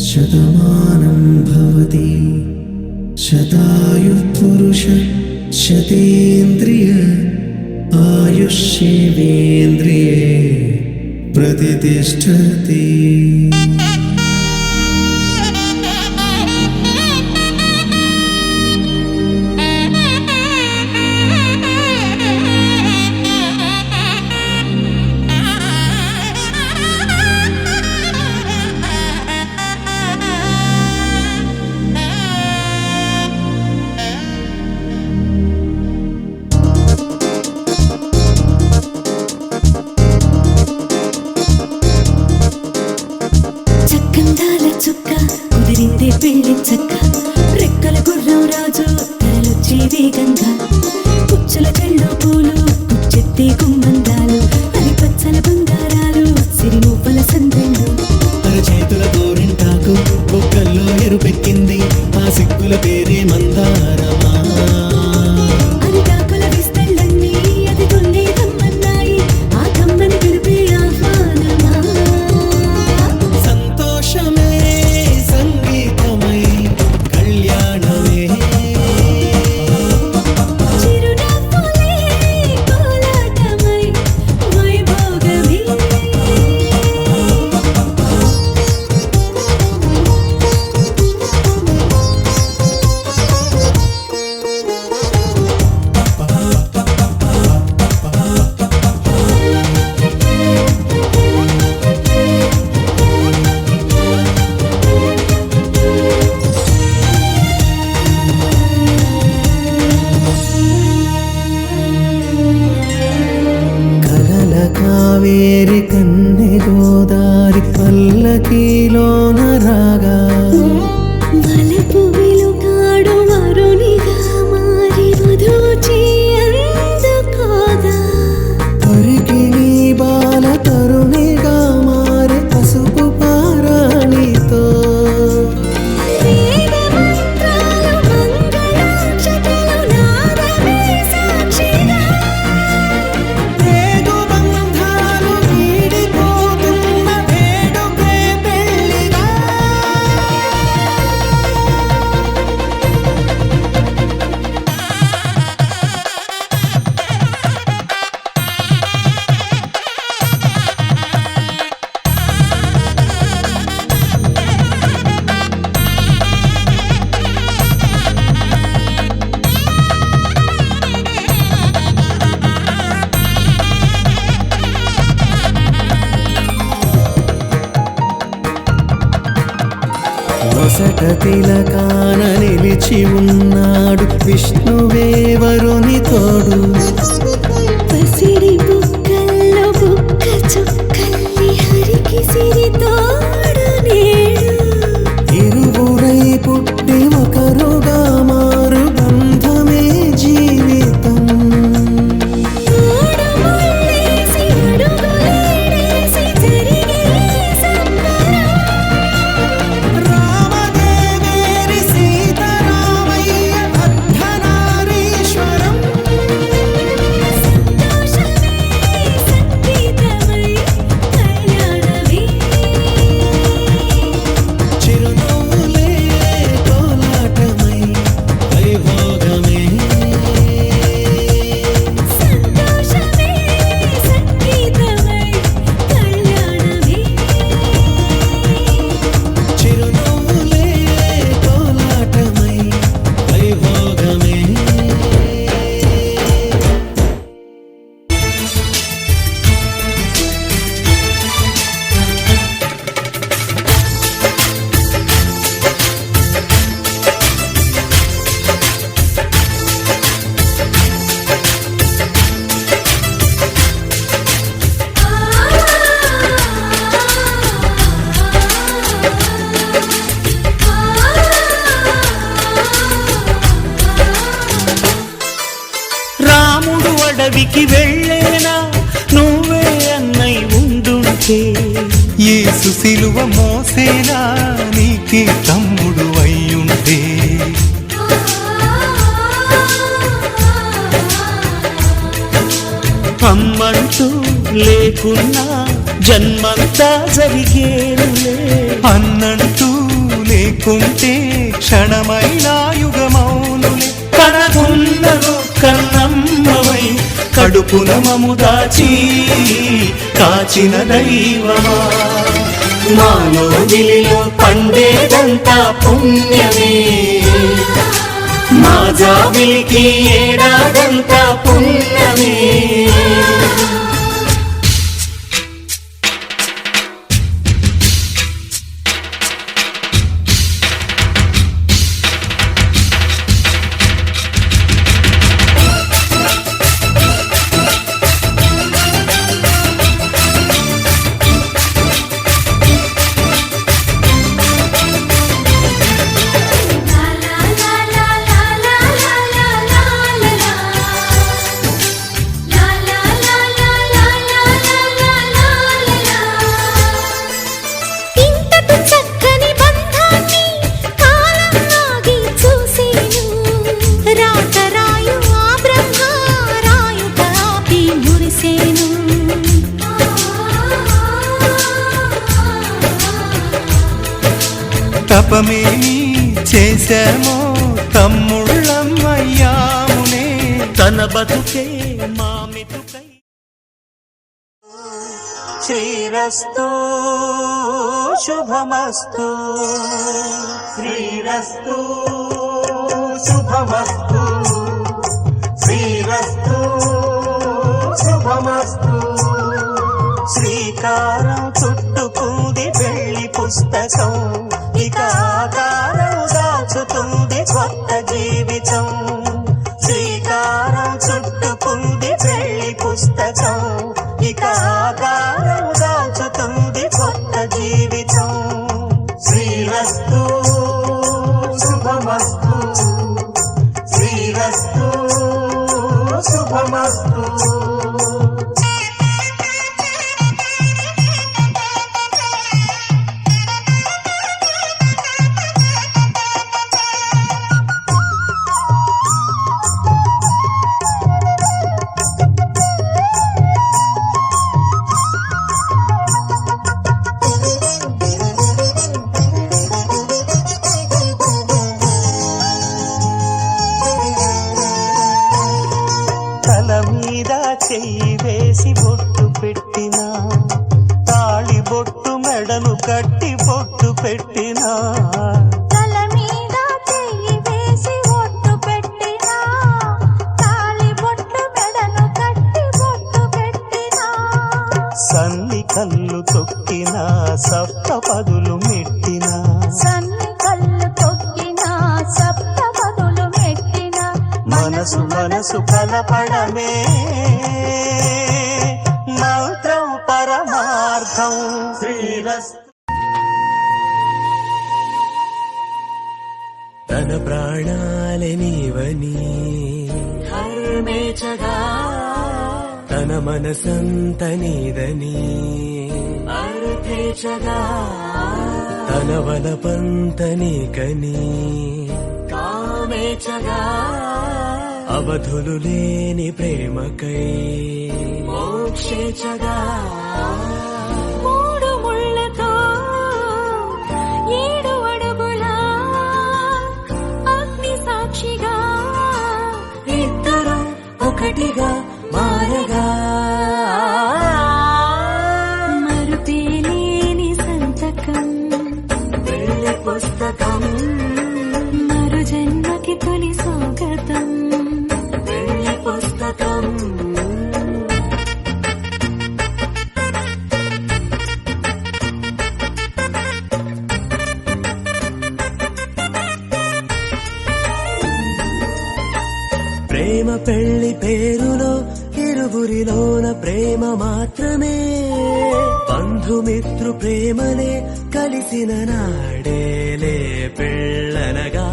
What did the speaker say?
శతమానం భవతి శతాయుః పురుష శతేంద్రియ ఆయుష్యేవేంద్రియే ప్రతిష్ఠతి. చుక్క కుదిరిందే పెళ్లి చక్క రెక్కల గుర్రం రాజు తరలొచ్చే వేగంగా పుచ్చల చెళ్ళు పూలు పుచ్చెత్తే గుమ్మందాలు అది పచ్చల బంగారాలు సిరిమూపల సందెళ్ళు చేతుల గోరింటాకు బొక్కల్లో ఎరుపెక్కింది ఆ సిగ్గుల పేరే మందారమా. అరిటాకుల విస్తళ్ళన్నీ అది తొల్లి తమ్మన్నాయి ఆ తమ్మని పిలిపే ఆహ్వానమా. సంతోషమే సంగీతమై కళ్యాణమే చిరునవ్వులే కోలాటమై వైభోగమే. కలల కావేరి కన్నె గోదారి పల్లకీలోన రాగా వలపు వెలుగాడు వరునిగా మారి వధూచి అందుకోగా పరికి నీ బాల తరుణిగా మారి పసుపు పారాణితో వేద మంత్రాలు మంగళాక్షతలు నాదమే సాక్షిగా రేగు బంధాలు వీడిపోతున్న వేడుకే పెళ్లిగా. వసట తిలకాన నిలిచి ఉన్నాడు విష్ణువే వరుని తోడు. పసిడి బుక్కల్లో బుక్క చుక్కల్లి హరికి సిరి తోడు నేడు ఇరువురై పుట్టి ఒకరుగా మారు బంధమే జీవితం. మూడు ముళ్ళేసి అడుగులేసి జరిగే సంబరం రామదేవేరి సీతారామయ్య అర్ధనారీశ్వరం. సంతోషమే సంగీతమై కళ్యాణమే చిరునవ్వులే కోలాటమై వైభోగమే సంతోషమే సంగీతమై కళ్యాణమే చిరునవ్వులే కోలాటమై వైభోగమే. రాముడు అడవికి వెళ్ళేనా నువ్వే అన్నై ఉండుంటే యేసు సిలువ మోసేనా నీకే తమ్ముడు అయ్యుంటే. అమ్మంటూ లేకున్నా జన్మంతా జరిగేనులే అన్నంటూ లేకుంటే క్షణమైనా యుగమౌనులే కనగున్నను కన్నమ్మవై కడుపున మము దాచి కాచిన దైవమా మాలో దిలిలో పండేదంతా పుణ్యమే మా జాబిలికి ఏడాదంతా పుణ్యమే తపమేమి చేశామో తమ్ముళ్ళమ్మయ్యామునే తన బతుకే మామితుకై శ్రీరస్తు శుభమస్తు శ్రీరస్తు శుభమస్తు శ్రీరస్తు శుభమస్తు శ్రీకారం చుట్టుకుంది పెళ్లి పుస్తకం ఇక ఆకారం దాచుతుంది కొత్త జీవితం శ్రీకారం చుట్టుకుంది పెళ్లి పుస్తకం ఇక ఆకారం దాచుతుంది కొత్త జీవితం శ్రీరస్తు శుభమస్తు శ్రీరస్తు శుభమస్తు చెయ్యి వేసి బొట్టు పెట్టినా తాళి బొట్టు మెడను కట్టి బొట్టు పెట్టినా తల మీద చెయ్యి వేసి బొట్టు పెట్టినా తాళి బొట్టు మెడను కట్టి బొట్టు పెట్టినా సన్ని కళ్ళు తొక్కినా సప్త పదులు మెట్టినా సన్ని కళ్ళు తొక్కినా సప్త పదులు మెట్టినా మనసు మనసు కలపడమే మంత్రం పరమార్థం శ్రీరస్తు తన ప్రాణాలే నీవని హర్మేచగా తన మనసంత నీదని అర్థేచగా తన వలపంత నీకని కామేచగా అవధులు లేని ప్రేమకై మోక్షేచగా మూడు ముళ్ళతో 7 అడుగుల అగ్ని సాక్షిగా ఇద్దరు ఒకటిగా మారగా మరుపేలేని సంతకం పెళ్లి పుస్తకం మరు జన్మకి తొలి స్వాగతం పెళ్లి పుస్తకం ప్రేమ పెళ్లి పేరులో ఇరువురిలోన ప్రేమ మాత్రమే బంధుమిత్రు ప్రేమలే కలిసిన నాడేలే పెళ్ళనగా